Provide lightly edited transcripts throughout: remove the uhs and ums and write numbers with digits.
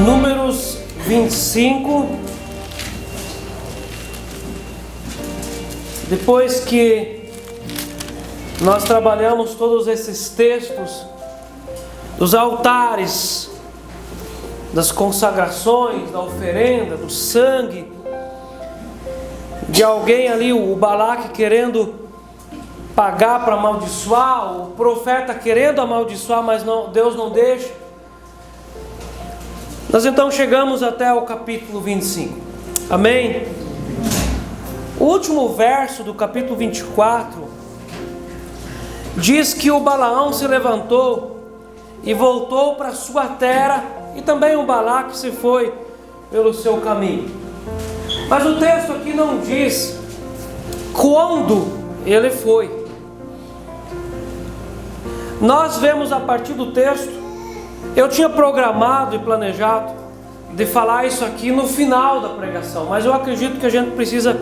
Números 25. Depois que nós trabalhamos todos esses textos dos altares, das consagrações, da oferenda, do sangue, de alguém ali, o Balaque querendo pagar para amaldiçoar, o profeta querendo amaldiçoar, mas não, Deus não deixa. Nós então chegamos até o capítulo 25, amém? O último verso do capítulo 24 diz que o Balaão se levantou e voltou para sua terra, e também o Balaque se foi pelo seu caminho. Mas o texto aqui não diz quando ele foi. Nós vemos a partir do texto. Eu tinha programado e planejado de falar isso aqui no final da pregação, mas eu acredito que a gente precisa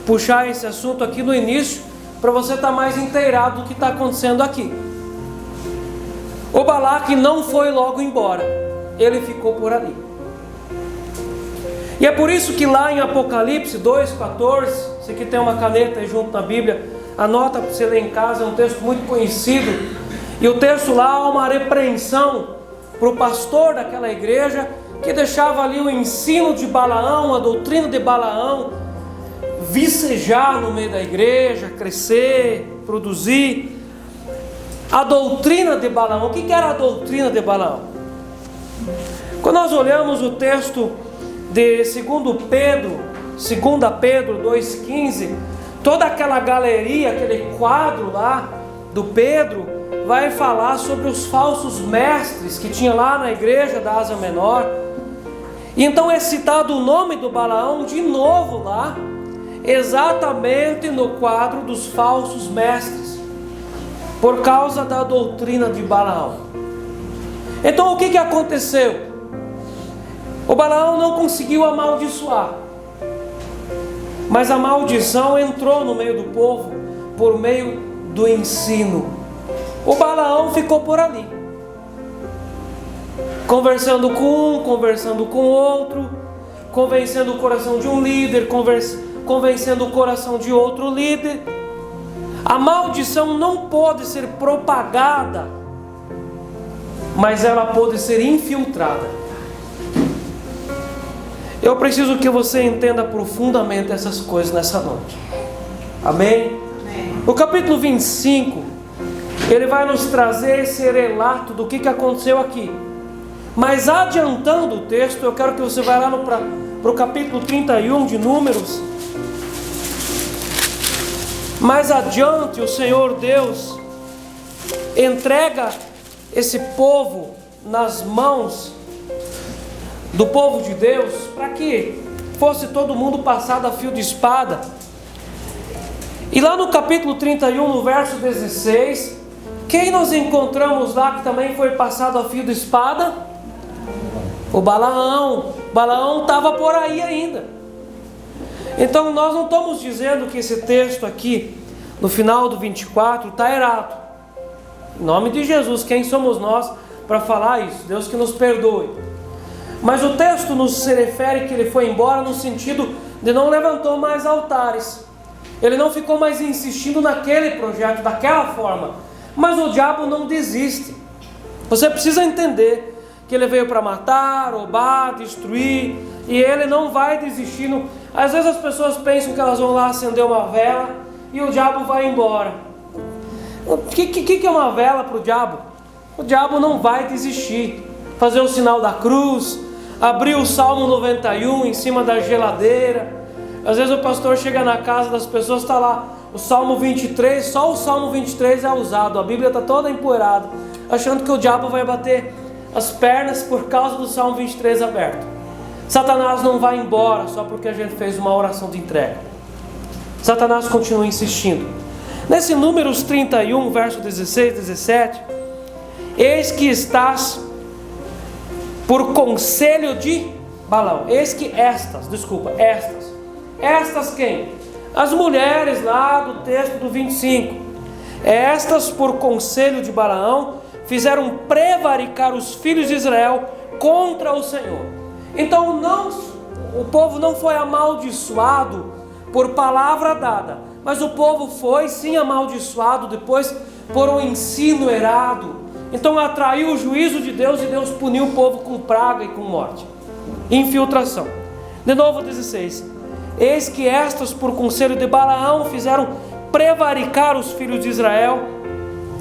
puxar esse assunto aqui no início, para você estar mais inteirado do que está acontecendo aqui. O Balaque não foi logo embora, ele ficou por ali. E é por isso que lá em Apocalipse 2,14, você que tem uma caneta aí junto na Bíblia, anota para você ler em casa, é um texto muito conhecido. E o texto lá há uma repreensão para o pastor daquela igreja, que deixava ali o ensino de Balaão, a doutrina de Balaão, vicejar no meio da igreja, crescer, produzir. A doutrina de Balaão, o que era a doutrina de Balaão? Quando nós olhamos o texto de 2 Pedro 2,15, toda aquela galeria, aquele quadro lá do Pedro, vai falar sobre os falsos mestres que tinha lá na igreja da Ásia Menor. E então é citado o nome do Balaão de novo lá, exatamente no quadro dos falsos mestres, por causa da doutrina de Balaão. Então o que aconteceu? O Balaão não conseguiu amaldiçoar, mas a maldição entrou no meio do povo por meio do ensino. O Balaão ficou por ali, conversando com um, conversando com outro, convencendo o coração de um líder, convencendo o coração de outro líder. A maldição não pode ser propagada, mas ela pode ser infiltrada. Eu preciso que você entenda profundamente essas coisas nessa noite, amém? O capítulo 25, ele vai nos trazer esse relato do que aconteceu aqui. Mas adiantando o texto, eu quero que você vá lá para o capítulo 31 de Números. Mais adiante, o Senhor Deus entrega esse povo nas mãos do povo de Deus, para que fosse todo mundo passado a fio de espada. E lá no capítulo 31, no verso 16, quem nós encontramos lá que também foi passado a fio de espada? O Balaão. Balaão estava por aí ainda. Então nós não estamos dizendo que esse texto aqui, no final do 24, está errado. Em nome de Jesus, quem somos nós para falar isso? Deus que nos perdoe. Mas o texto nos refere que ele foi embora no sentido de não levantou mais altares. Ele não ficou mais insistindo naquele projeto, daquela forma. Mas o diabo não desiste. Você precisa entender que ele veio para matar, roubar, destruir, e ele não vai desistir. Às vezes as pessoas pensam que elas vão lá acender uma vela e o diabo vai embora. O que é uma vela para o diabo? O diabo não vai desistir. Fazer o sinal da cruz, abrir o Salmo 91 em cima da geladeira. Às vezes o pastor chega na casa das pessoas, está lá o Salmo 23, só o Salmo 23 é usado, a Bíblia está toda empoeirada, achando que o diabo vai bater as pernas por causa do Salmo 23 aberto. Satanás não vai embora só porque a gente fez uma oração de entrega. Satanás continua insistindo. Nesse Números 31, verso 16, 17, eis que estás por conselho de Balaão. Eis que estas quem? As mulheres lá do texto do 25. Estas por conselho de Balaão fizeram prevaricar os filhos de Israel contra o Senhor. Então o povo não foi amaldiçoado por palavra dada, mas o povo foi sim amaldiçoado depois por um ensino errado. Então atraiu o juízo de Deus e Deus puniu o povo com praga e com morte. Infiltração. De novo 16. Eis que estas por conselho de Balaão fizeram prevaricar os filhos de Israel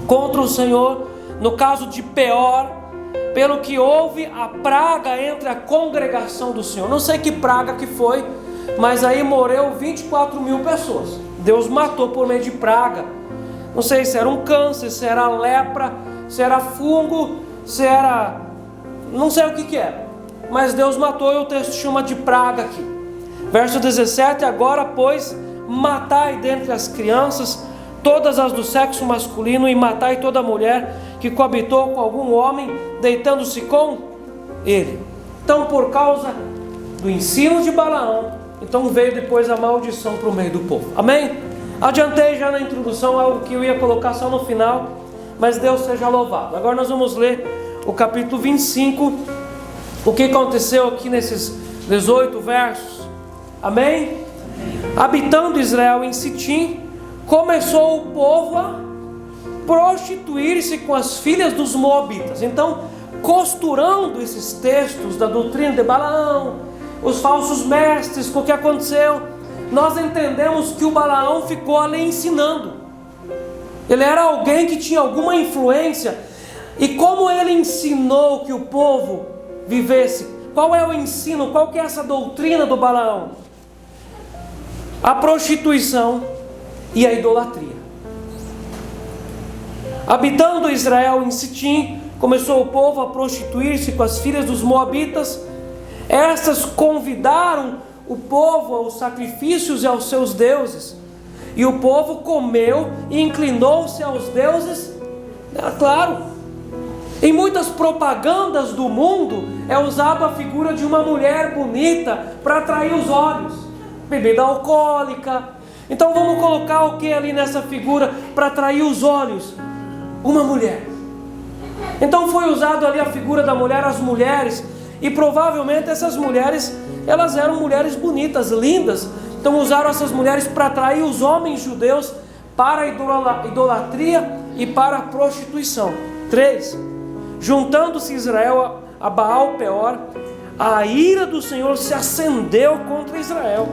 contra o Senhor, no caso de Peor, pelo que houve a praga entre a congregação do Senhor. Não sei que praga que foi, mas aí morreu 24.000 pessoas. Deus matou por meio de praga. Não sei se era um câncer, se era lepra, se era fungo, se era... não sei o que era. Mas Deus matou e o texto chama de praga aqui. Verso 17. Agora, pois, matai dentre as crianças todas as do sexo masculino, e matai toda mulher que coabitou com algum homem, deitando-se com ele. Então, por causa do ensino de Balaão, então veio depois a maldição para o meio do povo. Amém? Adiantei já na introdução algo que eu ia colocar só no final, mas Deus seja louvado. Agora nós vamos ler o capítulo 25, o que aconteceu aqui nesses 18 versos. Amém? Habitando Israel em Sitim, começou o povo a prostituir-se com as filhas dos moabitas. Então, costurando esses textos da doutrina de Balaão, os falsos mestres, com o que aconteceu, nós entendemos que o Balaão ficou ali ensinando. Ele era alguém que tinha alguma influência. E como ele ensinou que o povo vivesse? Qual é o ensino? Qual que é essa doutrina do Balaão? A prostituição e a idolatria. Habitando Israel em Sitim, começou o povo a prostituir-se com as filhas dos moabitas. Estas convidaram o povo aos sacrifícios e aos seus deuses. E o povo comeu e inclinou-se aos deuses. Claro, em muitas propagandas do mundo é usada a figura de uma mulher bonita para atrair os olhos. Bebida alcoólica. Então vamos colocar o que ali nessa figura para atrair os olhos? Uma mulher. Então foi usado ali a figura da mulher, as mulheres, e provavelmente essas mulheres, elas eram mulheres bonitas, lindas. Então usaram essas mulheres para atrair os homens judeus para a idolatria e para a prostituição. 3. Juntando-se Israel a Baal Peor, a ira do Senhor se acendeu contra Israel.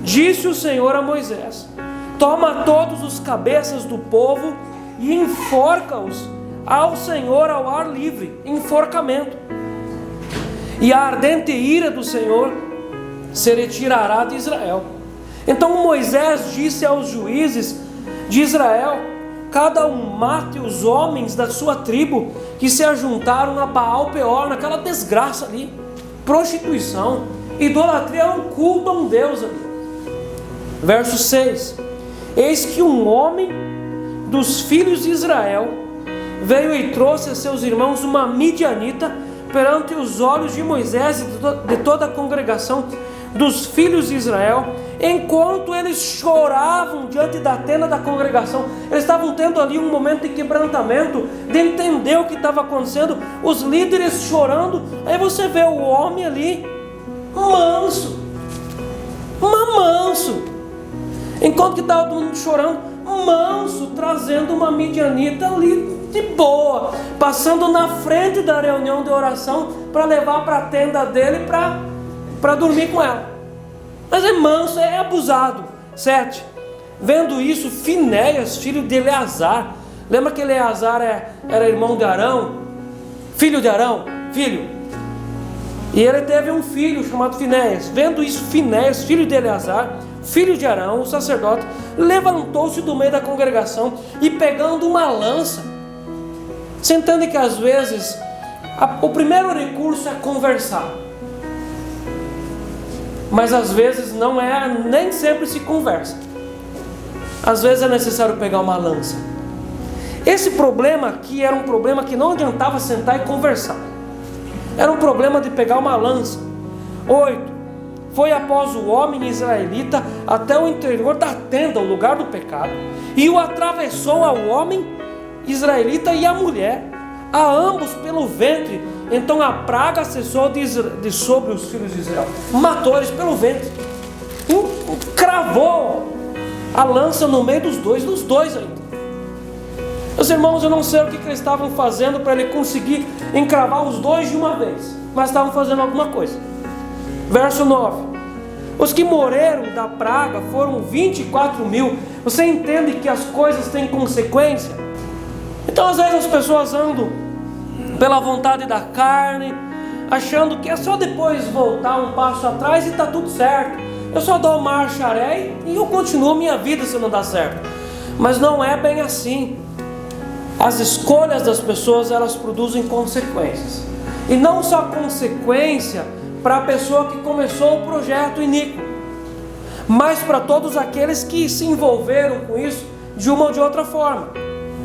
Disse o Senhor a Moisés: toma todos os cabeças do povo e enforca-os ao Senhor ao ar livre, enforcamento. E a ardente ira do Senhor se retirará de Israel. Então Moisés disse aos juízes de Israel: cada um mate os homens da sua tribo que se ajuntaram a Baal Peor, naquela desgraça ali, prostituição, idolatria, um culto a um Deus ali. Verso 6. Eis que um homem dos filhos de Israel veio e trouxe a seus irmãos uma midianita perante os olhos de Moisés e de toda a congregação dos filhos de Israel, enquanto eles choravam diante da tenda da congregação. Eles estavam tendo ali um momento de quebrantamento, de entender o que estava acontecendo, os líderes chorando. Aí você vê o homem ali, manso, enquanto que estava todo mundo chorando, manso, trazendo uma midianita ali de boa, passando na frente da reunião de oração para levar para a tenda dele para dormir com ela. Mas é manso, é abusado. 7. Vendo isso, Finéias, filho de Eleazar, lembra que Eleazar era irmão de Arão? Filho de Arão, filho. E ele teve um filho chamado Finéias. Vendo isso, Finéias, filho de Eleazar, filho de Arão, o sacerdote, levantou-se do meio da congregação e pegando uma lança. Você entende que às vezes o primeiro recurso é conversar, mas às vezes não é, nem sempre se conversa. Às vezes é necessário pegar uma lança. Esse problema aqui era um problema que não adiantava sentar e conversar. Era um problema de pegar uma lança. 8. Foi após o homem israelita até o interior da tenda, o lugar do pecado, e o atravessou ao homem israelita e à mulher, a ambos pelo ventre. Então a praga cessou de sobre os filhos de Israel. Matou eles pelo ventre. Cravou a lança no meio dos dois ainda. Meus irmãos, eu não sei o que eles estavam fazendo para ele conseguir encravar os dois de uma vez, mas estavam fazendo alguma coisa. Verso 9: os que morreram da praga foram 24.000. Você entende que as coisas têm consequência? Então às vezes as pessoas andam pela vontade da carne, achando que é só depois voltar um passo atrás e está tudo certo. Eu só dou marcha ré e eu continuo minha vida se não dá certo. Mas não é bem assim. As escolhas das pessoas, elas produzem consequências. E não só consequência para a pessoa que começou o projeto iníquo, mas para todos aqueles que se envolveram com isso de uma ou de outra forma.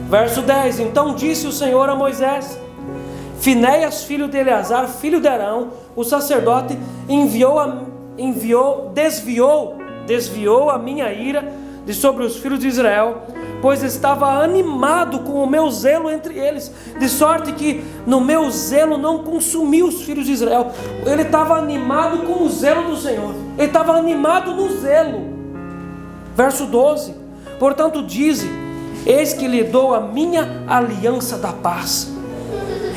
Verso 10: então disse o Senhor a Moisés: Finéias, filho de Eleazar, filho de Arão, o sacerdote, desviou a minha ira de sobre os filhos de Israel, pois estava animado com o meu zelo entre eles, de sorte que no meu zelo não consumi os filhos de Israel. Ele estava animado com o zelo do Senhor, ele estava animado no zelo. Verso 12: portanto dize: eis que lhe dou a minha aliança da paz,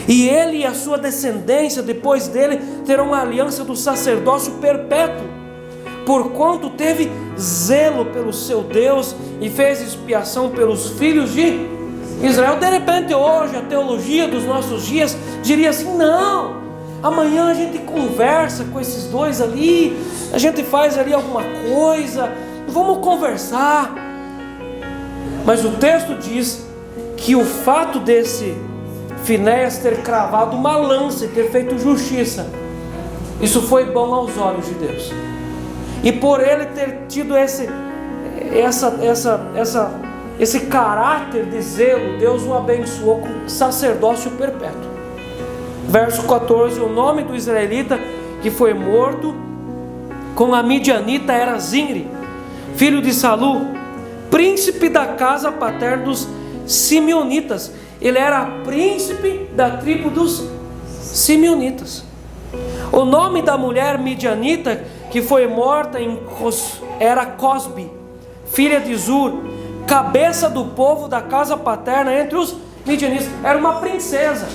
e ele e a sua descendência depois dele terão uma aliança do sacerdócio perpétuo, porquanto teve zelo pelo seu Deus e fez expiação pelos filhos de Israel. De repente hoje a teologia dos nossos dias diria assim: não, amanhã a gente conversa com esses dois ali, a gente faz ali alguma coisa, vamos conversar. Mas o texto diz que o fato desse Finéias ter cravado uma lança e ter feito justiça, isso foi bom aos olhos de Deus. E por ele ter tido esse caráter de zelo, Deus o abençoou com sacerdócio perpétuo. Verso 14: o nome do israelita que foi morto com a midianita era Zinri, filho de Salu, príncipe da casa paterna dos simeonitas. Ele era príncipe da tribo dos simeonitas. O nome da mulher midianita que foi morta era Cosbi, filha de Zur, cabeça do povo da casa paterna entre os midianitas. Era uma princesa,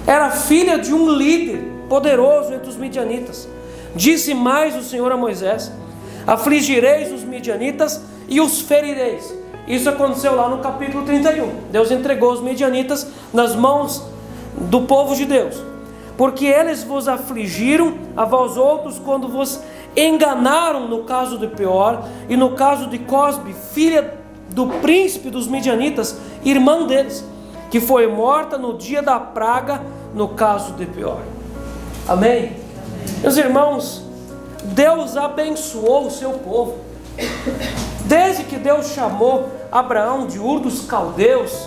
era filha de um líder poderoso entre os midianitas. Disse mais o Senhor a Moisés: afligireis os midianitas e os ferireis. Isso aconteceu lá no capítulo 31. Deus entregou os midianitas nas mãos do povo de Deus, porque eles vos afligiram a vós outros quando vos enganaram no caso de Peor e no caso de Cosbi, filha do príncipe dos midianitas, irmã deles, que foi morta no dia da praga no caso de Peor. Amém? Meus irmãos, Deus abençoou o seu povo. Desde que Deus chamou Abraão de Ur dos Caldeus,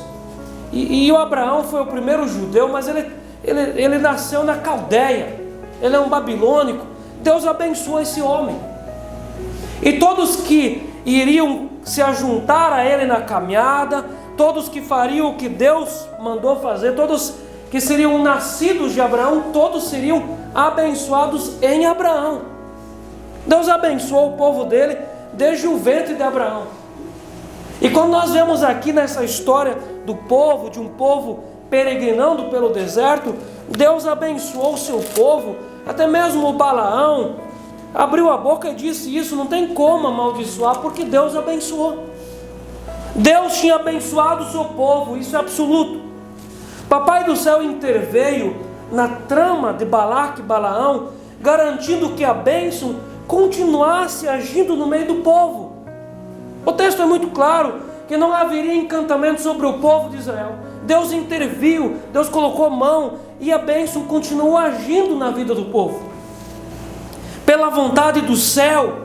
e o Abraão foi o primeiro judeu, mas ele nasceu na Caldeia, ele é um babilônico. Deus abençoou esse homem, e todos que iriam se ajuntar a ele na caminhada, todos que fariam o que Deus mandou fazer, todos que seriam nascidos de Abraão, todos seriam abençoados em Abraão. Deus abençoou o povo dele desde o ventre de Abraão. E quando nós vemos aqui nessa história do povo, de um povo peregrinando pelo deserto, Deus abençoou o seu povo. Até mesmo o Balaão abriu a boca e disse isso: não tem como amaldiçoar, porque Deus abençoou. Deus tinha abençoado o seu povo, isso é absoluto. Papai do céu interveio na trama de Balaque e Balaão, garantindo que a bênção continuasse agindo no meio do povo. O texto é muito claro que não haveria encantamento sobre o povo de Israel. Deus interviu, Deus colocou mão, e a bênção continuou agindo na vida do povo. Pela vontade do céu,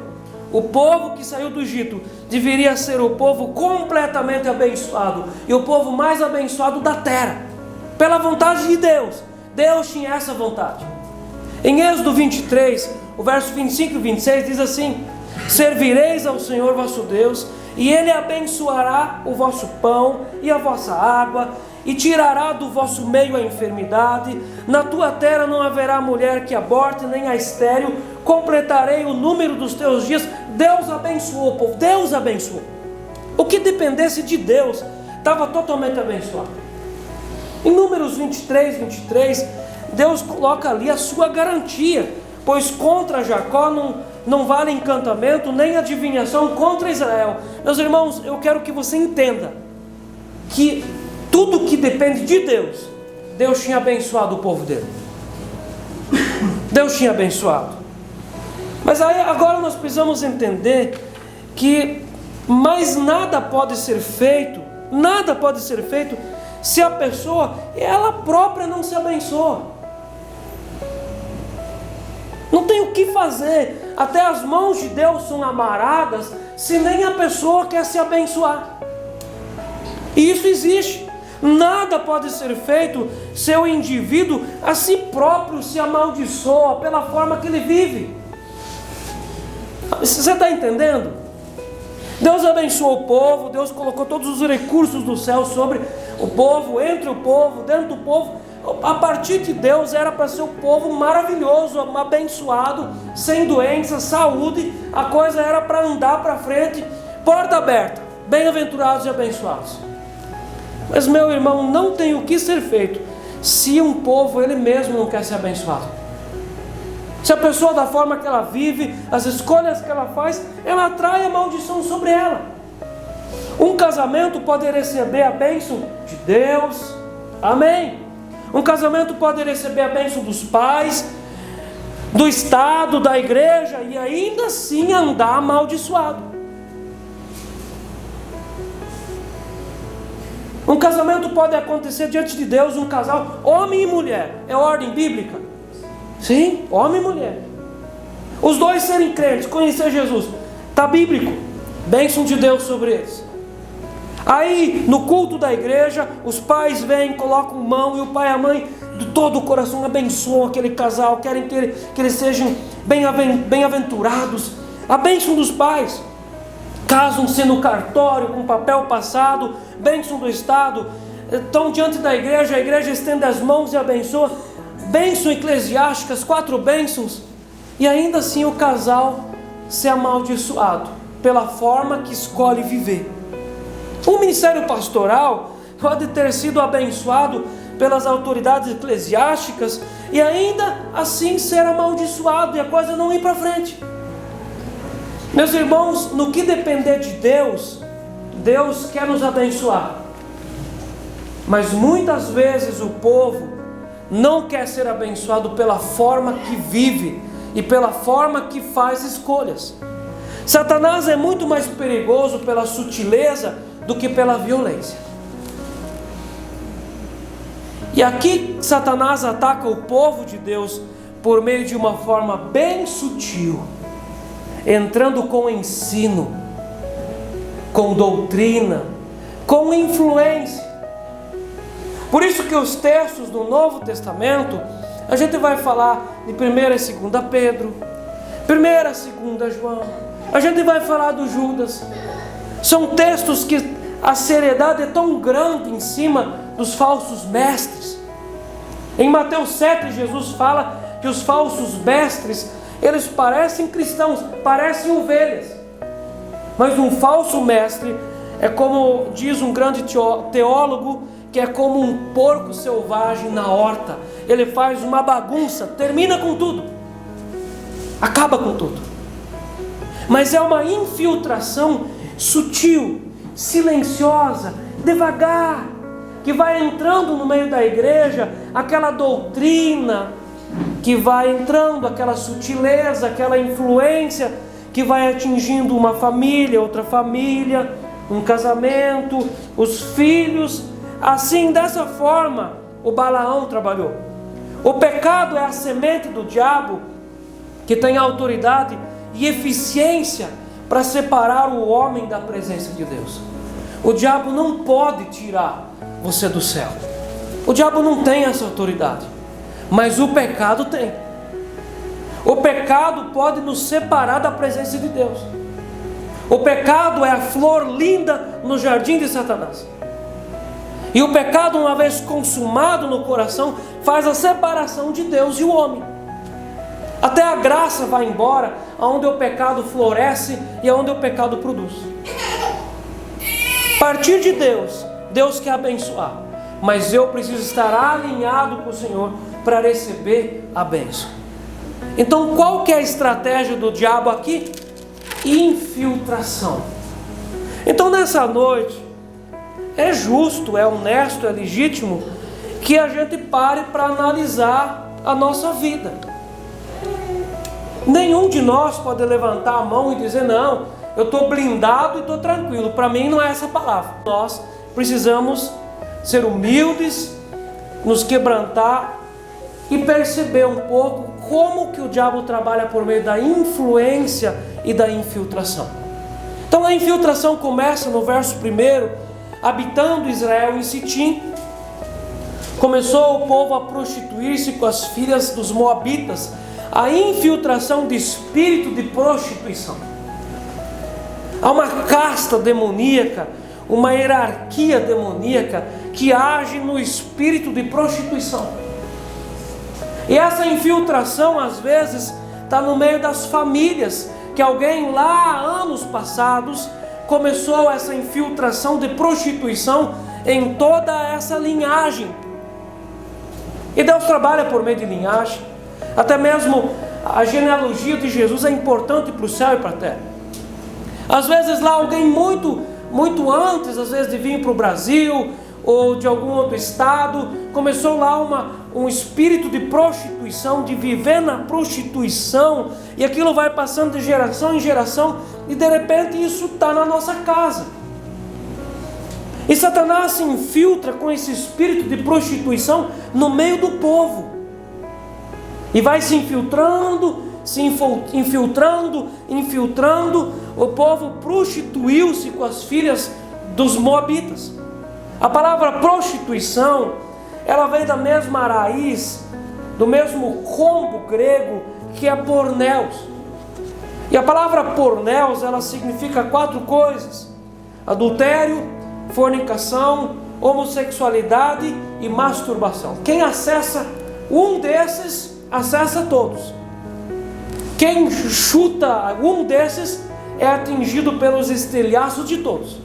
o povo que saiu do Egito deveria ser o povo completamente abençoado, e o povo mais abençoado da terra. Pela vontade de Deus, Deus tinha essa vontade. Em Êxodo 23, o verso 25 e 26 diz assim: servireis ao Senhor vosso Deus, e Ele abençoará o vosso pão e a vossa água, e tirará do vosso meio a enfermidade. Na tua terra não haverá mulher que aborte, nem a estéril. Completarei o número dos teus dias. Deus abençoou o povo, Deus abençoou. O que dependesse de Deus estava totalmente abençoado. Em Números 23, Deus coloca ali a sua garantia, pois contra Jacó não vale encantamento, nem adivinhação contra Israel. Meus irmãos, eu quero que você entenda que tudo que depende de Deus, Deus tinha abençoado o povo dele. Deus tinha abençoado. Mas aí agora nós precisamos entender que mais nada pode ser feito se a pessoa, ela própria não se abençoa. Não tem o que fazer. Até as mãos de Deus são amarradas se nem a pessoa quer se abençoar. E isso existe. Nada pode ser feito se o indivíduo a si próprio se amaldiçoa pela forma que ele vive. Você está entendendo? Deus abençoou o povo, Deus colocou todos os recursos do céu sobre o povo, entre o povo, dentro do povo. A partir de Deus era para ser um povo maravilhoso, abençoado, sem doença, saúde. A coisa era para andar para frente, porta aberta, bem-aventurados e abençoados. Mas, meu irmão, não tem o que ser feito se um povo, ele mesmo não quer ser abençoado. Se a pessoa, da forma que ela vive, as escolhas que ela faz, ela atrai a maldição sobre ela. Um casamento pode receber a bênção de Deus, amém. Um casamento pode receber a bênção dos pais, do Estado, da igreja, e ainda assim andar amaldiçoado. Um casamento pode acontecer diante de Deus, um casal, homem e mulher, é ordem bíblica? Sim, homem e mulher. Os dois serem crentes, conhecer Jesus, está bíblico, bênção de Deus sobre eles. Aí no culto da igreja, os pais vêm, colocam mão, e o pai e a mãe de todo o coração abençoam aquele casal, querem que eles sejam bem-aventurados. A bênção dos pais. Casam-se no cartório com papel passado, bênção do Estado, estão diante da igreja, a igreja estende as mãos e abençoa. Bênção eclesiásticas, 4 bênçãos, e ainda assim o casal se amaldiçoado pela forma que escolhe viver. O ministério pastoral pode ter sido abençoado pelas autoridades eclesiásticas e ainda assim ser amaldiçoado e a coisa não ir para frente. Meus irmãos, no que depender de Deus, Deus quer nos abençoar. Mas muitas vezes o povo não quer ser abençoado pela forma que vive e pela forma que faz escolhas. Satanás é muito mais perigoso pela sutileza do que pela violência. E aqui Satanás ataca o povo de Deus por meio de uma forma bem sutil, entrando com ensino, com doutrina, com influência. Por isso que os textos do Novo Testamento, a gente vai falar de 1 e 2 Pedro, 1 e 2 João, a gente vai falar do Judas. São textos que a seriedade é tão grande em cima dos falsos mestres. Em Mateus 7, Jesus fala que os falsos mestres, eles parecem cristãos, parecem ovelhas. Mas um falso mestre é como diz um grande teólogo, que é como um porco selvagem na horta. Ele faz uma bagunça, termina com tudo, acaba com tudo. Mas é uma infiltração sutil, silenciosa, devagar, que vai entrando no meio da igreja, aquela doutrina, que vai entrando, aquela sutileza, aquela influência, que vai atingindo uma família, outra família, um casamento, os filhos. Assim, dessa forma, o Balaão trabalhou. O pecado é a semente do diabo, que tem autoridade e eficiência para separar o homem da presença de Deus. O diabo não pode tirar você do céu. O diabo não tem essa autoridade, mas o pecado tem. O pecado pode nos separar da presença de Deus. O pecado é a flor linda no jardim de Satanás. E o pecado, uma vez consumado no coração, faz a separação de Deus e o homem. Até a graça vai embora, aonde o pecado floresce e aonde o pecado produz. A partir de Deus, Deus quer abençoar, mas eu preciso estar alinhado com o Senhor para receber a bênção. Então, qual que é a estratégia do diabo aqui? Infiltração. Então, nessa noite, é justo, é honesto, é legítimo que a gente pare para analisar a nossa vida. Nenhum de nós pode levantar a mão e dizer: não, eu estou blindado e estou tranquilo. Para mim não é essa palavra. Nós precisamos ser humildes, nos quebrantar e perceber um pouco como que o diabo trabalha por meio da influência e da infiltração. Então a infiltração começa no verso 1, habitando Israel em Sitim. Começou o povo a prostituir-se com as filhas dos moabitas. A infiltração de espírito de prostituição. Há uma casta demoníaca, uma hierarquia demoníaca que age no espírito de prostituição. E essa infiltração às vezes está no meio das famílias, que alguém lá anos passados começou essa infiltração de prostituição em toda essa linhagem. E Deus trabalha por meio de linhagem. Até mesmo a genealogia de Jesus é importante para o céu e para a terra. Às vezes lá alguém muito antes, às vezes de vir para o Brasil ou de algum outro estado, começou lá um espírito de prostituição, de viver na prostituição, e aquilo vai passando de geração em geração, e de repente isso está na nossa casa. E Satanás se infiltra com esse espírito de prostituição no meio do povo. E vai se infiltrando, infiltrando. O povo prostituiu-se com as filhas dos moabitas. A palavra prostituição, ela vem da mesma raiz, do mesmo combo grego, que é porneus. E a palavra porneus, ela significa 4 coisas: adultério, fornicação, homossexualidade e masturbação. Quem acessa um desses, acessa todos. Quem chuta um desses é atingido pelos estilhaços de todos.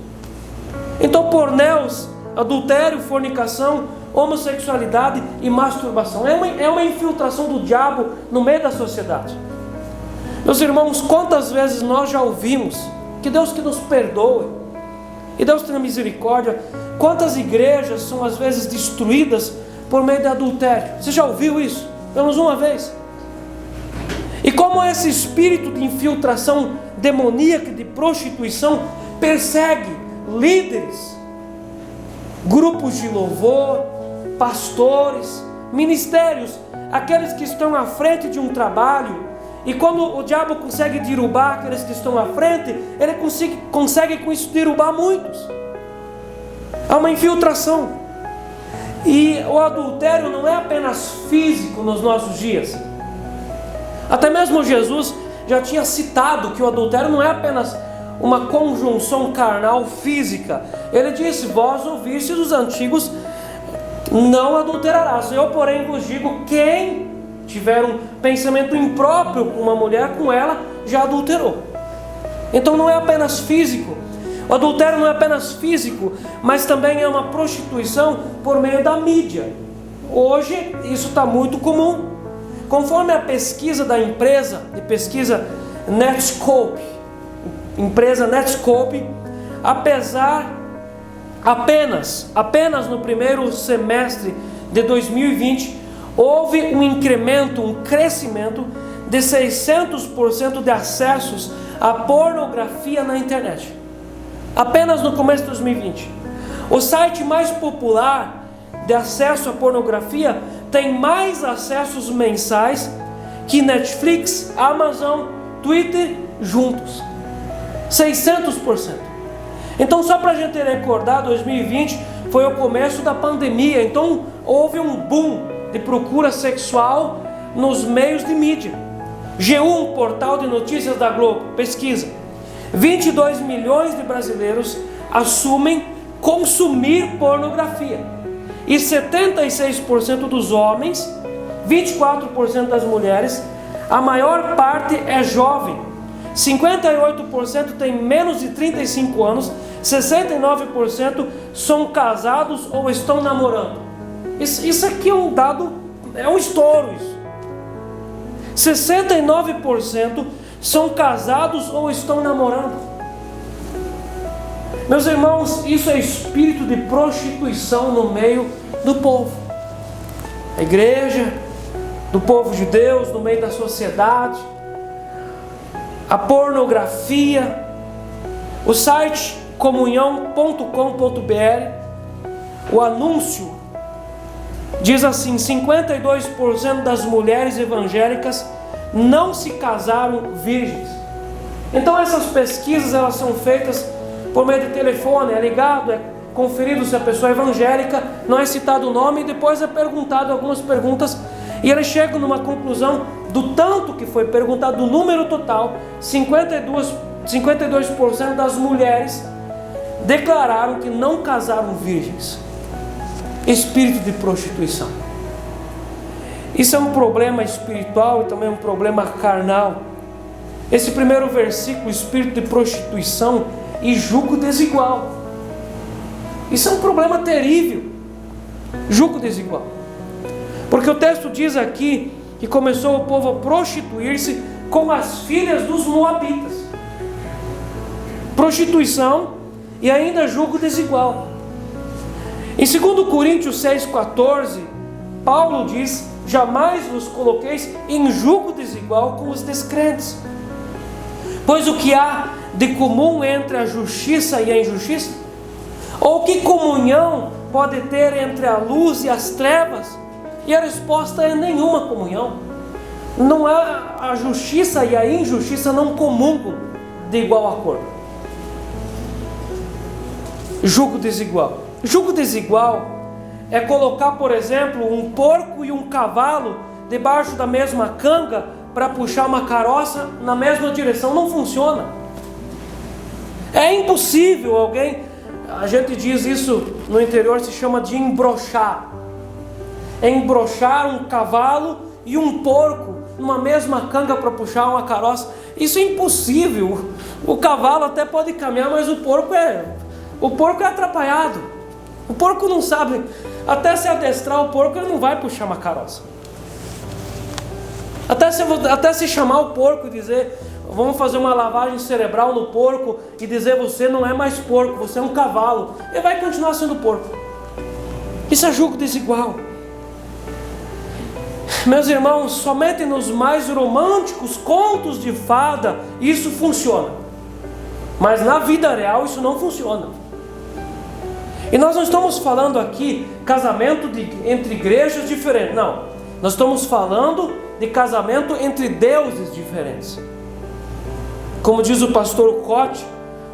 Então, porneus, adultério, fornicação, homossexualidade e masturbação é uma infiltração do diabo no meio da sociedade. Meus irmãos, quantas vezes nós já ouvimos, que Deus que nos perdoe, e Deus tenha misericórdia, quantas igrejas são às vezes destruídas por meio de adultério? Você já ouviu isso? Pelo menos uma vez. E como esse espírito de infiltração demoníaca, de prostituição, persegue líderes, grupos de louvor, pastores, ministérios, aqueles que estão à frente de um trabalho. E quando o diabo consegue derrubar aqueles que estão à frente, ele consegue com isso derrubar muitos. Há uma infiltração. E o adultério não é apenas físico nos nossos dias. Até mesmo Jesus já tinha citado que o adultério não é apenas uma conjunção carnal física. Ele disse: vós ouvistes os antigos, não adulterarás. Eu, porém, vos digo, quem tiver um pensamento impróprio com uma mulher, com ela já adulterou. Então não é apenas físico. O adultério não é apenas físico, mas também é uma prostituição por meio da mídia. Hoje isso está muito comum. Conforme a pesquisa da empresa de pesquisa Netscope, apenas no primeiro semestre de 2020, houve um incremento, um crescimento de 600% de acessos à pornografia na internet. Apenas no começo de 2020. O site mais popular de acesso à pornografia tem mais acessos mensais que Netflix, Amazon, Twitter juntos. 600%. Então, só para a gente recordar, 2020 foi o começo da pandemia. Então houve um boom de procura sexual nos meios de mídia. G1, um portal de notícias da Globo, pesquisa: 22 milhões de brasileiros assumem consumir pornografia. E 76% dos homens, 24% das mulheres, a maior parte é jovem. 58% tem menos de 35 anos, 69% são casados ou estão namorando. Isso aqui é um dado, é um estouro isso. 69% são casados ou estão namorando. Meus irmãos, isso é espírito de prostituição no meio do povo. A igreja, do povo de Deus, no meio da sociedade. A pornografia. O site comunhão.com.br, o anúncio diz assim: 52% das mulheres evangélicas não se casaram virgens. Então essas pesquisas, elas são feitas por meio de telefone, é ligado, é conferido se a pessoa é evangélica, não é citado o nome, e depois é perguntado algumas perguntas, e eles chegam numa conclusão do tanto que foi perguntado, do número total. 52% das mulheres declararam que não casaram virgens. Espírito de prostituição. Isso é um problema espiritual e também um problema carnal. Esse primeiro versículo, espírito de prostituição e jugo desigual. Isso é um problema terrível. Jugo desigual. Porque o texto diz aqui que começou o povo a prostituir-se com as filhas dos moabitas. Prostituição e ainda jugo desigual. Em 2 Coríntios 6,14, Paulo diz: jamais vos coloqueis em jugo desigual com os descrentes. Pois o que há de comum entre a justiça e a injustiça? Ou que comunhão pode ter entre a luz e as trevas? E a resposta é: nenhuma comunhão. Não há, a justiça e a injustiça não comungam de igual acordo. Jugo desigual. Jugo desigual é colocar, por exemplo, um porco e um cavalo debaixo da mesma canga para puxar uma carroça na mesma direção. Não funciona. É impossível alguém, a gente diz isso no interior, se chama de embrochar. É embrochar um cavalo e um porco numa mesma canga para puxar uma carroça. Isso é impossível. O cavalo até pode caminhar, mas o porco é atrapalhado. O porco não sabe, até se adestrar o porco, ele não vai puxar uma carroça. Até se chamar o porco e dizer: vamos fazer uma lavagem cerebral no porco e dizer: você não é mais porco, você é um cavalo. Ele vai continuar sendo porco. Isso é jugo desigual. Meus irmãos, somente nos mais românticos contos de fada isso funciona. Mas na vida real isso não funciona. E nós não estamos falando aqui casamento entre igrejas diferentes. Não. Nós estamos falando de casamento entre deuses diferentes. Como diz o pastor Cote,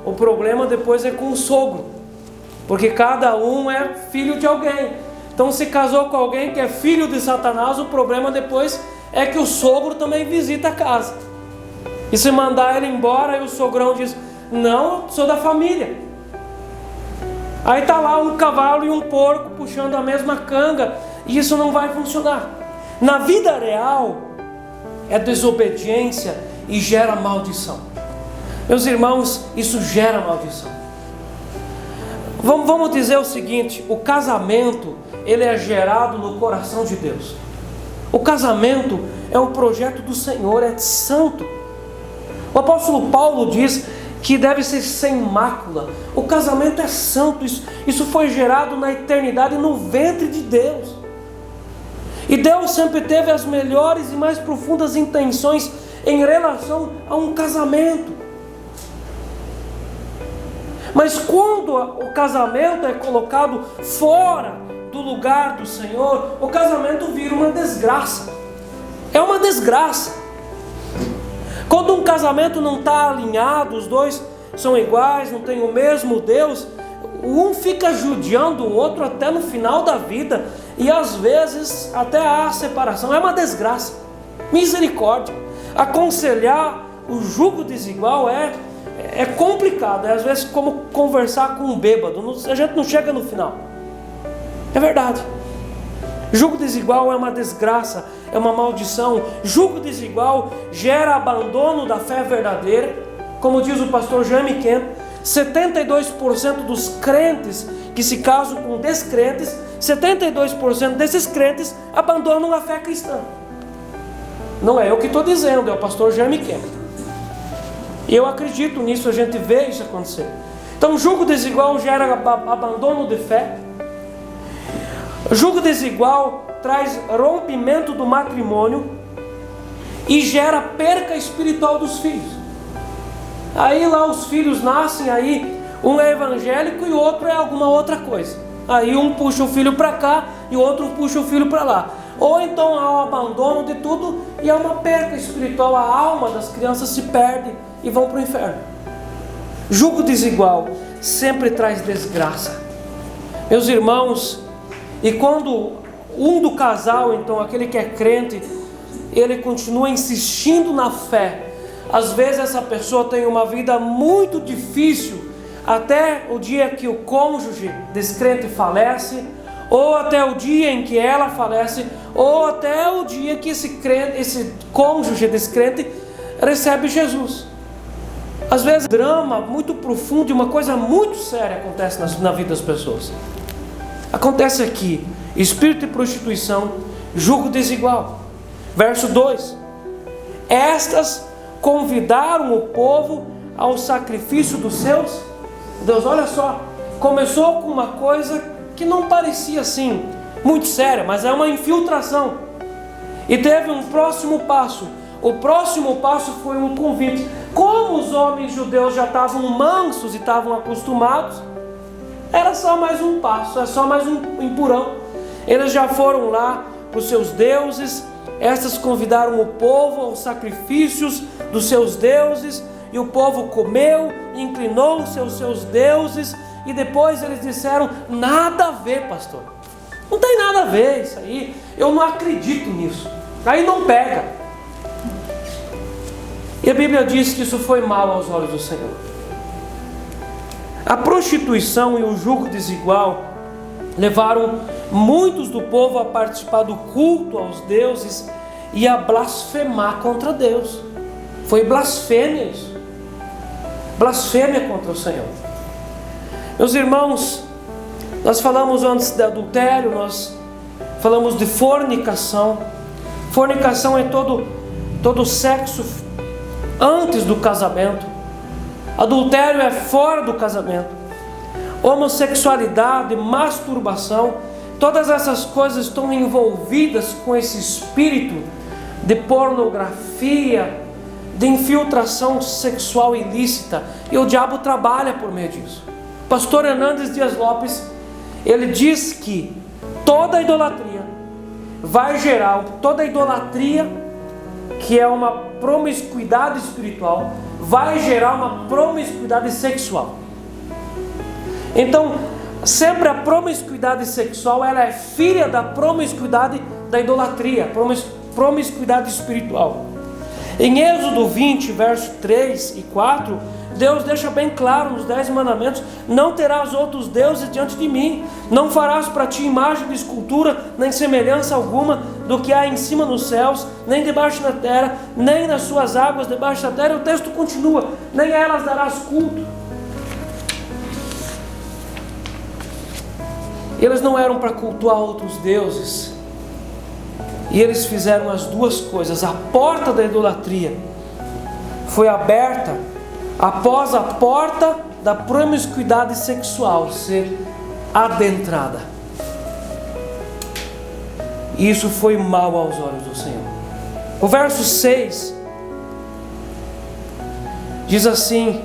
o problema depois é com o sogro. Porque cada um é filho de alguém. Então se casou com alguém que é filho de Satanás, o problema depois é que o sogro também visita a casa. E se mandar ele embora, aí o sogrão diz: não, eu sou da família. Aí está lá um cavalo e um porco puxando a mesma canga, e isso não vai funcionar. Na vida real é desobediência e gera maldição. Meus irmãos, isso gera maldição. Vamos dizer o seguinte: o casamento, ele é gerado no coração de Deus. O casamento é um projeto do Senhor, é santo. O apóstolo Paulo diz que deve ser sem mácula. O casamento é santo. Isso foi gerado na eternidade, no ventre de Deus. E Deus sempre teve as melhores e mais profundas intenções em relação a um casamento. Mas quando o casamento é colocado fora do lugar do Senhor, o casamento vira uma desgraça. É uma desgraça. Quando um casamento não está alinhado, os dois são iguais, não tem o mesmo Deus, um fica judiando o outro até no final da vida, e às vezes até há separação. É uma desgraça. Misericórdia. Aconselhar o jugo desigual é é complicado, é às vezes como conversar com um bêbado, a gente não chega no final. É verdade. Jugo desigual é uma desgraça, é uma maldição. Jugo desigual gera abandono da fé verdadeira. Como diz o pastor Jaime Kemp, 72% dos crentes que se casam com descrentes, 72% desses crentes abandonam a fé cristã. Não é eu que estou dizendo, é o pastor Jaime Kemp. E eu acredito nisso, a gente vê isso acontecer. Então, jugo desigual gera abandono de fé. Jugo desigual traz rompimento do matrimônio e gera perca espiritual dos filhos. Aí lá os filhos nascem, aí um é evangélico e o outro é alguma outra coisa. Aí um puxa o filho para cá e o outro puxa o filho para lá. Ou então há um abandono de tudo e há uma perca espiritual, a alma das crianças se perde e vão para o inferno. Jugo desigual sempre traz desgraça. Meus irmãos, e quando um do casal, então aquele que é crente, ele continua insistindo na fé, às vezes essa pessoa tem uma vida muito difícil, até o dia que o cônjuge descrente falece, ou até o dia em que ela falece, ou até o dia que esse cônjuge descrente recebe Jesus. Às vezes drama muito profundo e uma coisa muito séria acontece na vida das pessoas. Acontece aqui, espírito de prostituição, jugo desigual. Verso 2: estas convidaram o povo ao sacrifício dos seus Deus. Olha só, começou com uma coisa que não parecia assim muito séria, mas é uma infiltração. E teve um próximo passo. O próximo passo foi um convite. Como os homens judeus já estavam mansos e estavam acostumados, era só mais um passo, é só mais um empurrão. Eles já foram lá para os seus deuses. Estas convidaram o povo aos sacrifícios dos seus deuses, e o povo comeu, inclinou-se aos seus deuses, e depois eles disseram: nada a ver, pastor, não tem nada a ver isso aí, eu não acredito nisso, aí não pega. E a Bíblia diz que isso foi mal aos olhos do Senhor. A prostituição e o jugo desigual levaram muitos do povo a participar do culto aos deuses e a blasfemar contra Deus. Foi blasfêmia isso. Blasfêmia contra o Senhor. Meus irmãos, nós falamos antes de adultério, nós falamos de fornicação. Fornicação é todo sexo antes do casamento. Adultério é fora do casamento. Homossexualidade, masturbação, todas essas coisas estão envolvidas com esse espírito de pornografia, de infiltração sexual ilícita, e o diabo trabalha por meio disso. Pastor Hernandes Dias Lopes, ele diz que toda idolatria vai gerar, toda idolatria que é uma promiscuidade espiritual, vai gerar uma promiscuidade sexual. Então, sempre a promiscuidade sexual, ela é filha da promiscuidade da idolatria, promiscuidade espiritual. Em Êxodo 20, verso 3 e 4, Deus deixa bem claro nos 10 mandamentos: não terás outros deuses diante de mim, não farás para ti imagem de escultura, nem semelhança alguma do que há em cima nos céus, nem debaixo da terra, nem nas suas águas debaixo da terra. E o texto continua: nem a elas darás culto. Eles não eram para cultuar outros deuses, e eles fizeram as duas coisas. A porta da idolatria foi aberta após a porta da promiscuidade sexual ser adentrada. E isso foi mal aos olhos do Senhor. O verso 6 diz assim: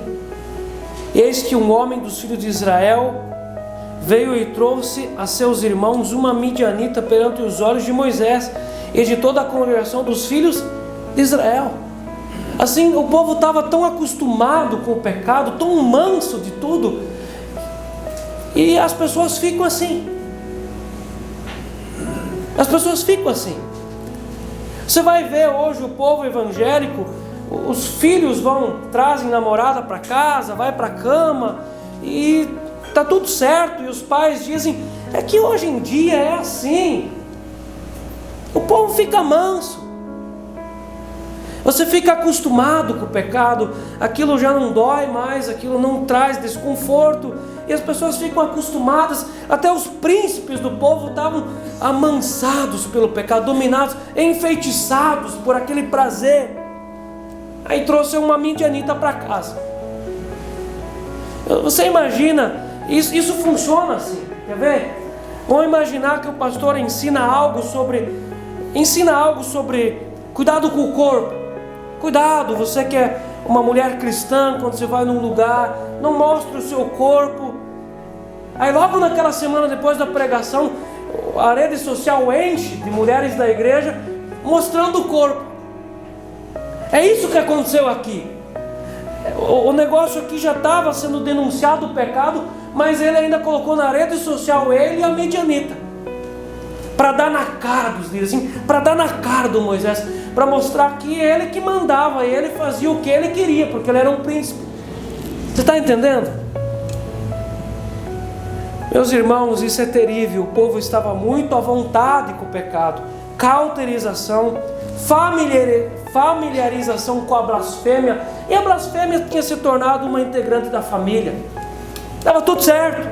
eis que um homem dos filhos de Israel veio e trouxe a seus irmãos uma midianita perante os olhos de Moisés e de toda a congregação dos filhos de Israel. Assim, o povo estava tão acostumado com o pecado, tão manso de tudo, e as pessoas ficam assim. As pessoas ficam assim. Você vai ver hoje o povo evangélico os filhos trazem namorada para casa, vai para a cama e está tudo certo. E os pais dizem, é que hoje em dia é assim. O povo fica manso. Você fica acostumado com o pecado, aquilo já não dói mais, aquilo não traz desconforto, e as pessoas ficam acostumadas. Até os príncipes do povo estavam amansados pelo pecado, dominados, enfeitiçados por aquele prazer. Aí trouxe uma midianita para casa. Você imagina, isso funciona assim, quer ver? Vamos imaginar que o pastor ensina algo sobre cuidado com o corpo. Cuidado, você que é uma mulher cristã, quando você vai num lugar, não mostre o seu corpo. Aí logo naquela semana depois da pregação, a rede social enche de mulheres da igreja mostrando o corpo. É isso que aconteceu aqui. O negócio aqui já estava sendo denunciado o pecado, mas ele ainda colocou na rede social ele e a midianita, para dar na cara dos líderes, assim, para dar na cara do Moisés, para mostrar que ele que mandava, ele fazia o que ele queria, porque ele era um príncipe. Você está entendendo? Meus irmãos, isso é terrível. O povo estava muito à vontade com o pecado. Cauterização, familiarização com a blasfêmia, e a blasfêmia tinha se tornado uma integrante da família. Estava tudo certo.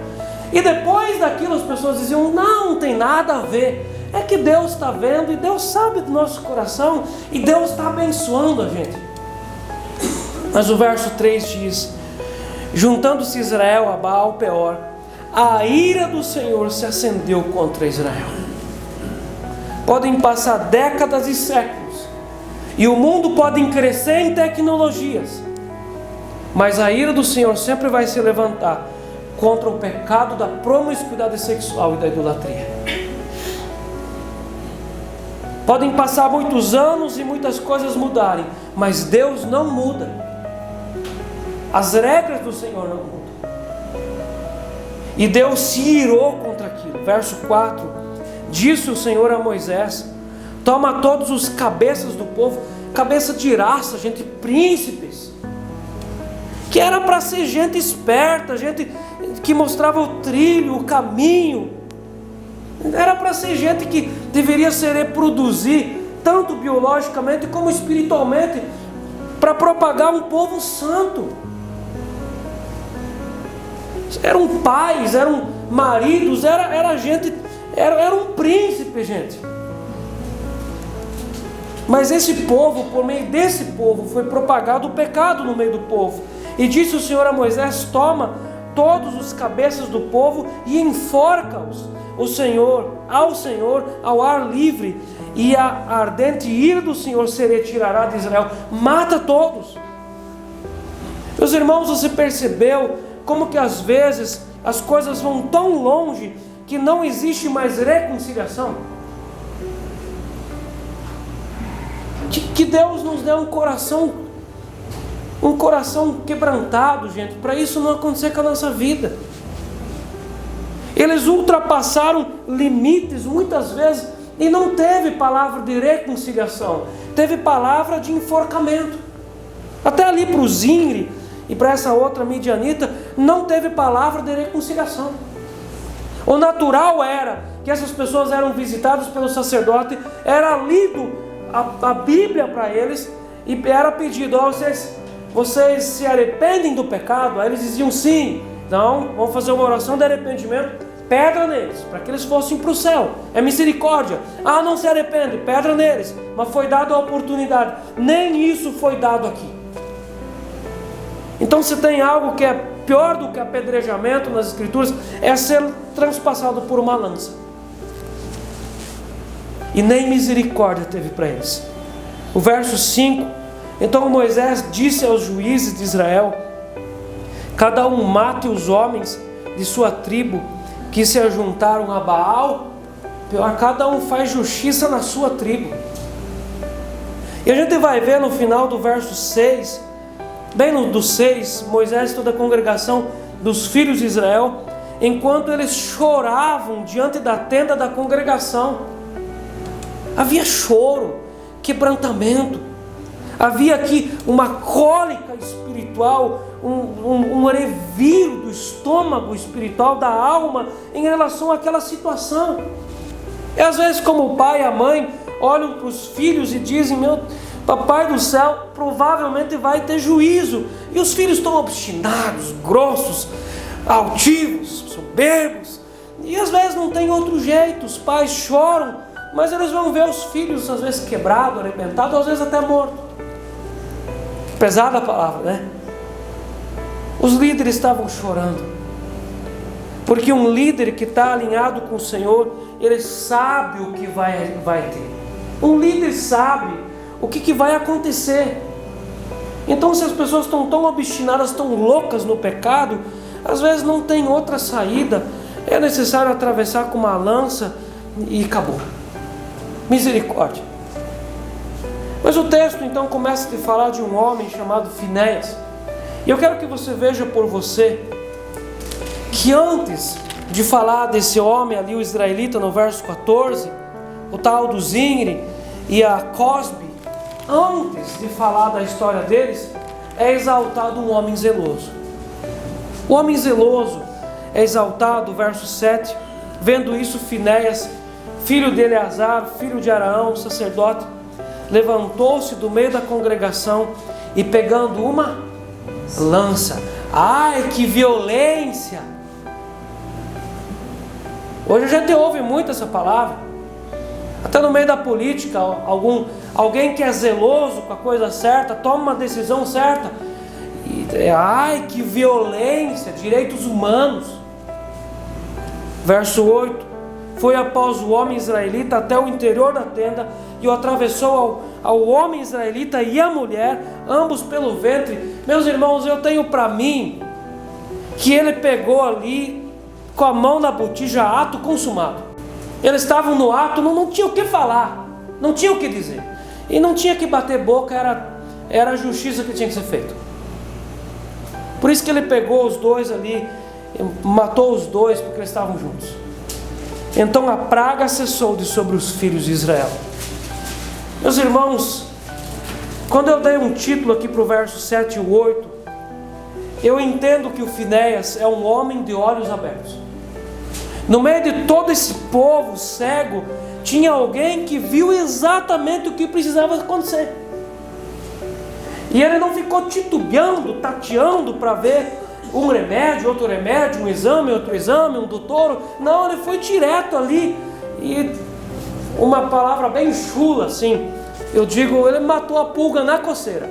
E depois daquilo as pessoas diziam, não tem nada a ver, é que Deus está vendo, e Deus sabe do nosso coração, e Deus está abençoando a gente. Mas o verso 3 diz, juntando-se Israel a Baal Peor, a ira do Senhor se acendeu contra Israel. Podem passar décadas e séculos, e o mundo pode crescer em tecnologias, mas a ira do Senhor sempre vai se levantar contra o pecado da promiscuidade sexual e da idolatria. Podem passar muitos anos e muitas coisas mudarem, mas Deus não muda. As regras do Senhor não mudam. E Deus se irou contra aquilo. Verso 4, disse o Senhor a Moisés, toma todos os cabeças do povo, cabeça de raça, gente, príncipes, que era para ser gente esperta, gente que mostrava o trilho, o caminho. Era para ser gente que deveria se reproduzir, tanto biologicamente como espiritualmente, para propagar um povo santo. Eram pais, eram maridos, era gente, era um príncipe, gente. Mas esse povo, por meio desse povo, foi propagado o pecado no meio do povo. E disse o Senhor a Moisés, toma todos os cabeças do povo e enforca-os ao Senhor, ao ar livre, e a ardente ira do Senhor se retirará de Israel. Mata todos. Meus irmãos, você percebeu como que às vezes as coisas vão tão longe que não existe mais reconciliação? Que Deus nos dê um coração quebrantado, gente, para isso não acontecer com a nossa vida. Eles ultrapassaram limites muitas vezes e não teve palavra de reconciliação, teve palavra de enforcamento. Até ali para o Zimri e para essa outra midianita não teve palavra de reconciliação. O natural era que essas pessoas eram visitadas pelo sacerdote, era lido a Bíblia para eles e era pedido, vocês se arrependem do pecado? Aí eles diziam sim. Então vamos fazer uma oração de arrependimento, pedra neles, para que eles fossem para o céu. É misericórdia. Não se arrepende, pedra neles. Mas foi dada a oportunidade. Nem isso foi dado aqui. Então se tem algo que é pior do que apedrejamento nas escrituras, é ser transpassado por uma lança. E nem misericórdia teve para eles. O verso 5, então Moisés disse aos juízes de Israel, cada um mate os homens de sua tribo que se ajuntaram a Baal, cada um faz justiça na sua tribo. E a gente vai ver no final do verso 6, bem no do 6, Moisés e toda a congregação dos filhos de Israel, enquanto eles choravam diante da tenda da congregação, havia choro, quebrantamento. Havia aqui uma cólica espiritual, um reviro do estômago espiritual, da alma, em relação àquela situação. E às vezes, como o pai e a mãe olham para os filhos e dizem: meu papai do céu provavelmente vai ter juízo. E os filhos estão obstinados, grossos, altivos, soberbos. E às vezes não tem outro jeito, os pais choram, mas eles vão ver os filhos às vezes quebrados, arrebentados, às vezes até mortos. Pesada a palavra, né? Os líderes estavam chorando, porque um líder que está alinhado com o Senhor, ele sabe o que vai ter. Um líder sabe o que vai acontecer. Então, se as pessoas estão tão obstinadas, tão loucas no pecado, às vezes não tem outra saída, é necessário atravessar com uma lança e acabou. Misericórdia. Mas o texto então começa a falar de um homem chamado Finéias. E eu quero que você veja por você que antes de falar desse homem ali, o israelita, no verso 14, o tal do Zimri e a Cosbe, antes de falar da história deles, é exaltado um homem zeloso. O homem zeloso é exaltado, verso 7. Vendo isso, Finéias, filho de Eleazar, filho de Araão, sacerdote, levantou-se do meio da congregação e, pegando uma lança, ai que violência! Hoje a gente ouve muito essa palavra, até no meio da política. Alguém que é zeloso com a coisa certa, toma uma decisão certa, e ai que violência, direitos humanos. Verso 8: foi após o homem israelita até o interior da tenda, e o atravessou ao homem israelita e à mulher, ambos pelo ventre. Meus irmãos, eu tenho para mim que ele pegou ali com a mão na botija, ato consumado. Eles estavam no ato, não tinha o que falar, não tinha o que dizer, e não tinha que bater boca, era a justiça que tinha que ser feita. Por isso que ele pegou os dois ali, matou os dois, porque eles estavam juntos. Então a praga cessou de sobre os filhos de Israel. Meus irmãos, quando eu dei um título aqui para o verso 7 e 8, eu entendo que o Finéias é um homem de olhos abertos. No meio de todo esse povo cego, tinha alguém que viu exatamente o que precisava acontecer. E ele não ficou titubeando, tateando para ver um remédio, outro remédio, um exame, outro exame, um doutor. Não, ele foi direto ali. E uma palavra bem chula assim, eu digo, ele matou a pulga na coceira.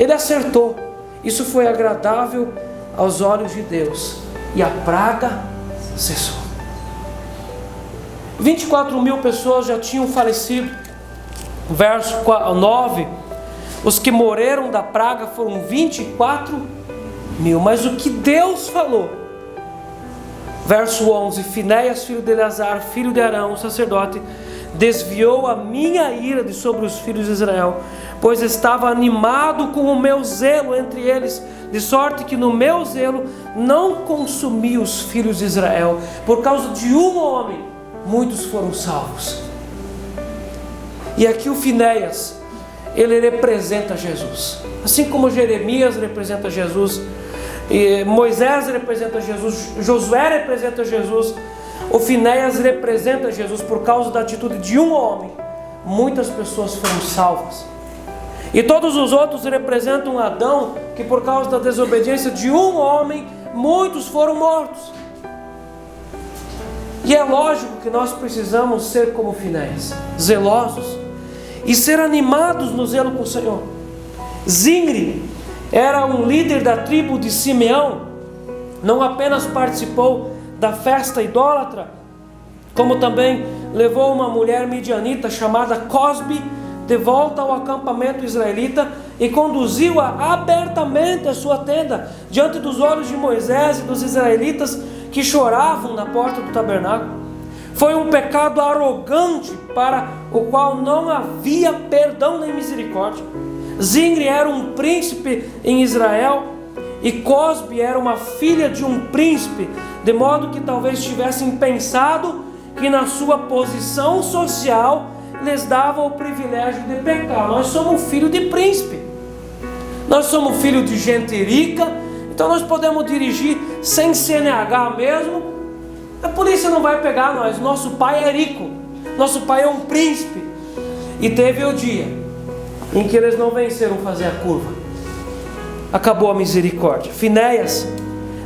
Ele acertou. Isso foi agradável aos olhos de Deus, e a praga cessou. 24.000 pessoas já tinham falecido. Verso 9: os que morreram da praga foram 24.000. Mas o que Deus falou? Verso 11: Finéias, filho de Eleazar, filho de Arão, sacerdote, desviou a minha ira de sobre os filhos de Israel, pois estava animado com o meu zelo entre eles, de sorte que no meu zelo não consumi os filhos de Israel. Por causa de um homem, muitos foram salvos. E aqui o Finéias, ele representa Jesus, assim como Jeremias representa Jesus, e Moisés representa Jesus, Josué representa Jesus. O Finéias representa Jesus. Por causa da atitude de um homem, muitas pessoas foram salvas. E todos os outros representam Adão, que por causa da desobediência de um homem, muitos foram mortos. E é lógico que nós precisamos ser como Finéias, zelosos, e ser animados no zelo com o Senhor. Zimri era um líder da tribo de Simeão. Não apenas participou da festa idólatra, como também levou uma mulher midianita chamada Cosbe de volta ao acampamento israelita e conduziu-a abertamente à sua tenda, diante dos olhos de Moisés e dos israelitas que choravam na porta do tabernáculo. Foi um pecado arrogante para o qual não havia perdão nem misericórdia. Zimri era um príncipe em Israel e Cosbe era uma filha de um príncipe, de modo que talvez tivessem pensado que na sua posição social lhes dava o privilégio de pecar. Nós somos filho de príncipe, nós somos filho de gente rica, então nós podemos dirigir sem CNH mesmo, a polícia não vai pegar nós. Nosso pai é rico, nosso pai é um príncipe. E teve o dia em que eles não venceram fazer a curva, acabou a misericórdia. Finéias,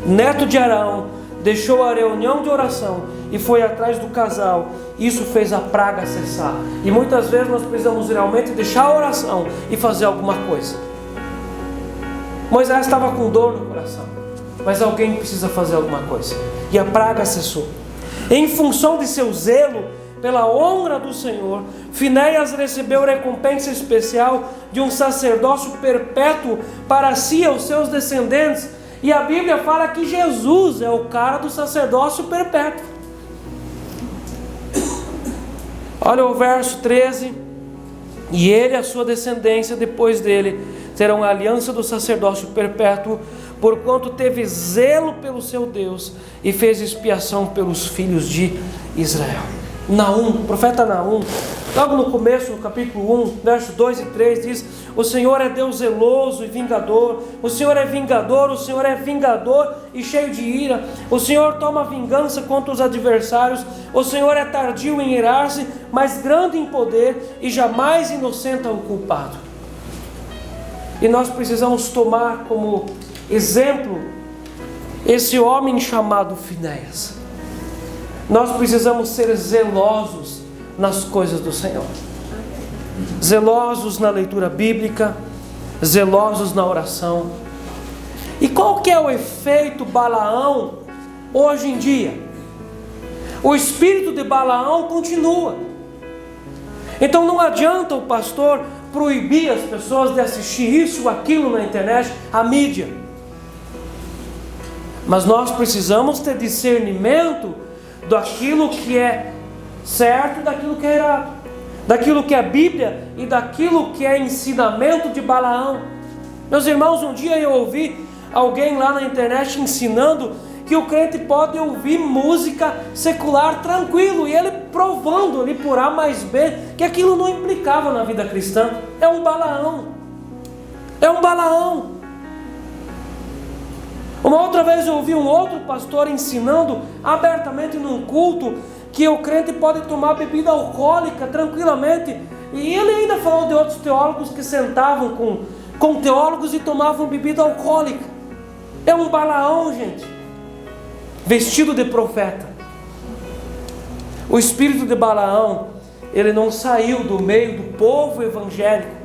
neto de Arão, deixou a reunião de oração e foi atrás do casal. Isso fez a praga cessar. E muitas vezes nós precisamos realmente deixar a oração e fazer alguma coisa. Moisés estava com dor no coração, mas alguém precisa fazer alguma coisa, e a praga cessou. Em função de seu zelo pela honra do Senhor, Finéias recebeu recompensa especial de um sacerdócio perpétuo para si e os seus descendentes. E a Bíblia fala que Jesus é o cara do sacerdócio perpétuo. Olha o verso 13: e ele e a sua descendência depois dele terão a aliança do sacerdócio perpétuo, porquanto teve zelo pelo seu Deus e fez expiação pelos filhos de Israel. Naum, profeta Naum, logo no começo, no capítulo 1, versos 2 e 3, diz: o Senhor é Deus zeloso e vingador, o Senhor é vingador, o Senhor é vingador e cheio de ira, o Senhor toma vingança contra os adversários, o Senhor é tardio em irar-se, mas grande em poder, e jamais inocenta o culpado. E nós precisamos tomar como exemplo esse homem chamado Finéias. Nós precisamos ser zelosos nas coisas do Senhor, zelosos na leitura bíblica, zelosos na oração. E qual que é o efeito Balaão hoje em dia? O espírito de Balaão continua. Então não adianta o pastor proibir as pessoas de assistir isso ou aquilo na internet, a mídia. Mas nós precisamos ter discernimento daquilo que é certo e daquilo que é errado, daquilo que é Bíblia e daquilo que é ensinamento de Balaão. Meus irmãos, um dia eu ouvi alguém lá na internet ensinando que o crente pode ouvir música secular tranquilo, e ele provando ali por A mais B que aquilo não implicava na vida cristã. É um Balaão, é um Balaão. Uma outra vez eu ouvi um outro pastor ensinando abertamente num culto que o crente pode tomar bebida alcoólica tranquilamente, e ele ainda falou de outros teólogos que sentavam com teólogos e tomavam bebida alcoólica. É um Balaão, gente, vestido de profeta. O espírito de Balaão, ele não saiu do meio do povo evangélico.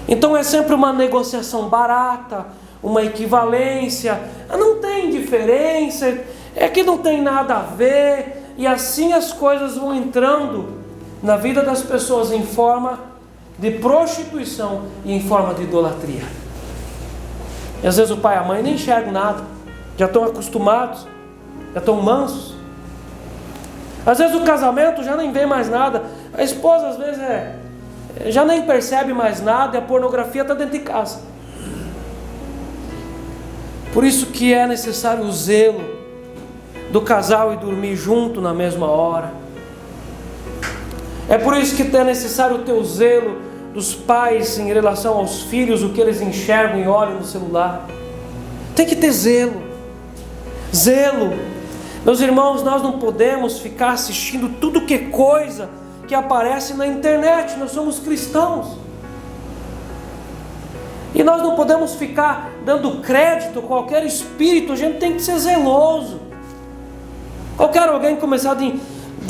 Então é sempre uma negociação barata, uma equivalência, não tem diferença, é que não tem nada a ver, e assim as coisas vão entrando na vida das pessoas em forma de prostituição e em forma de idolatria. E às vezes o pai e a mãe nem enxergam nada, já estão acostumados, já estão mansos. Às vezes o casamento já nem vê mais nada, a esposa às vezes já nem percebe mais nada, e a pornografia está dentro de casa. Por isso que é necessário o zelo do casal e dormir junto na mesma hora. É por isso que é necessário o teu zelo dos pais em relação aos filhos, o que eles enxergam e olham no celular. Tem que ter zelo. Zelo. Meus irmãos, nós não podemos ficar assistindo tudo que é coisa que aparece na internet. Nós somos cristãos. E nós não podemos ficar dando crédito a qualquer espírito. A gente tem que ser zeloso. Qualquer alguém começar de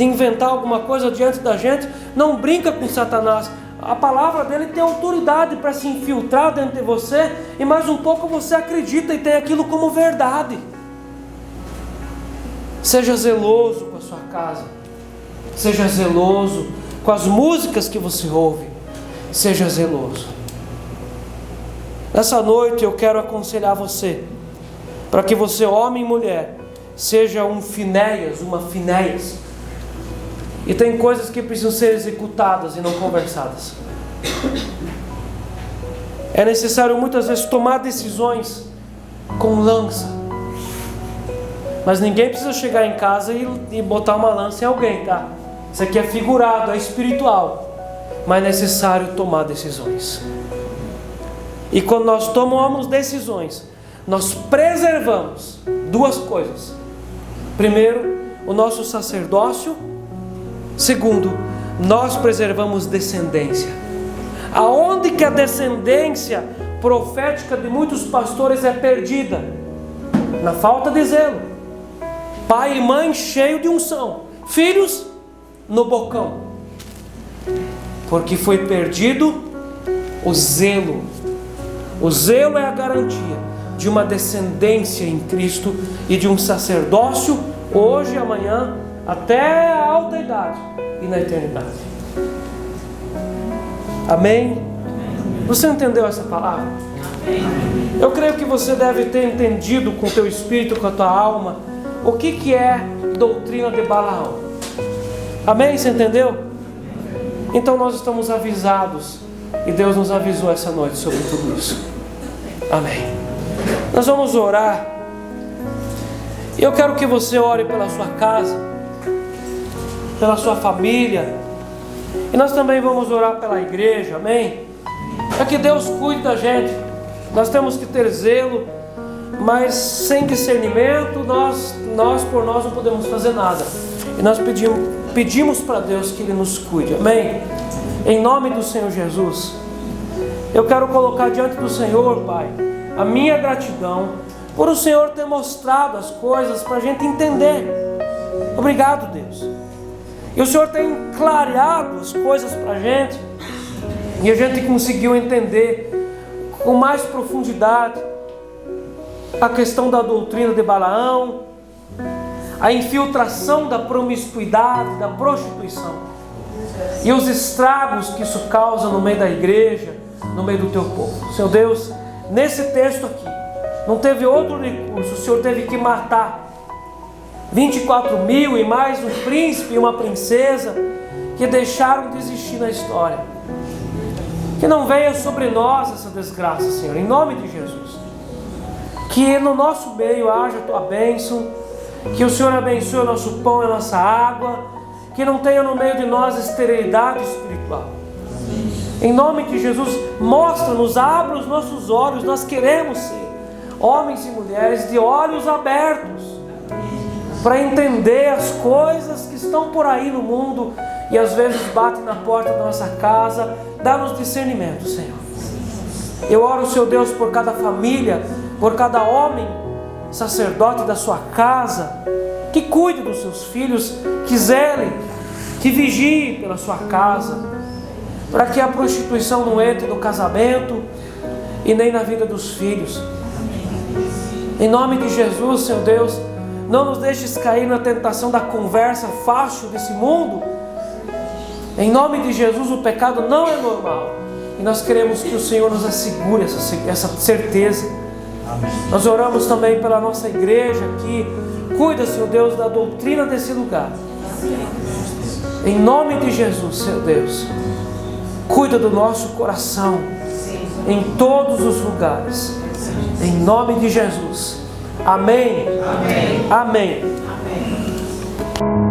inventar alguma coisa diante da gente, não brinca com Satanás. A palavra dele tem autoridade para se infiltrar dentro de você, e mais um pouco você acredita e tem aquilo como verdade. Seja zeloso com a sua casa. Seja zeloso com as músicas que você ouve. Seja zeloso. Nessa noite eu quero aconselhar você, para que você, homem e mulher, seja um Finéias, uma Finéias. E tem coisas que precisam ser executadas e não conversadas. É necessário muitas vezes tomar decisões com lança. Mas ninguém precisa chegar em casa e botar uma lança em alguém, tá? Isso aqui é figurado, é espiritual, mas é necessário tomar decisões. E quando nós tomamos decisões, nós preservamos duas coisas. Primeiro, o nosso sacerdócio. Segundo, nós preservamos descendência. Aonde que a descendência profética de muitos pastores é perdida? Na falta de zelo. Pai e mãe cheio de unção, filhos no bocão, porque foi perdido o zelo. O zelo é a garantia de uma descendência em Cristo e de um sacerdócio hoje e amanhã, até a alta idade e na eternidade. Amém? Você entendeu essa palavra? Eu creio que você deve ter entendido com o teu espírito, com a tua alma, o que é doutrina de Balaão. Amém? Você entendeu? Então nós estamos avisados, e Deus nos avisou essa noite sobre tudo isso. Amém. Nós vamos orar. E eu quero que você ore pela sua casa, pela sua família, e nós também vamos orar pela igreja. Amém? É que Deus cuide da gente. Nós temos que ter zelo, mas sem discernimento nós por nós não podemos fazer nada. E nós pedimos para Deus que Ele nos cuide. Amém? Em nome do Senhor Jesus, eu quero colocar diante do Senhor, Pai, a minha gratidão por o Senhor ter mostrado as coisas para a gente entender. Obrigado, Deus. E o Senhor tem clareado as coisas para a gente, e a gente conseguiu entender com mais profundidade a questão da doutrina de Balaão, a infiltração da promiscuidade, da prostituição, e os estragos que isso causa no meio da igreja, no meio do teu povo. Senhor Deus, nesse texto aqui, não teve outro recurso. O Senhor teve que matar 24 mil e mais um príncipe e uma princesa que deixaram de existir na história. Que não venha sobre nós essa desgraça, Senhor, em nome de Jesus. Que no nosso meio haja a tua bênção, que o Senhor abençoe o nosso pão e a nossa água, que não tenha no meio de nós esterilidade espiritual. Em nome de Jesus, mostra-nos, abra os nossos olhos. Nós queremos ser homens e mulheres de olhos abertos para entender as coisas que estão por aí no mundo e às vezes batem na porta da nossa casa. Dá-nos discernimento, Senhor. Eu oro, Senhor Deus, por cada família, por cada homem sacerdote da sua casa, que cuide dos seus filhos, que zele, que vigie pela sua casa, para que a prostituição não entre no casamento e nem na vida dos filhos. Em nome de Jesus, Senhor Deus, não nos deixes cair na tentação da conversa fácil desse mundo. Em nome de Jesus, o pecado não é normal, e nós queremos que o Senhor nos assegure essa certeza. Amém. Nós oramos também pela nossa igreja aqui. Cuida, Senhor Deus, da doutrina desse lugar. Em nome de Jesus, Senhor Deus, cuida do nosso coração em todos os lugares. Em nome de Jesus. Amém. Amém. Amém. Amém.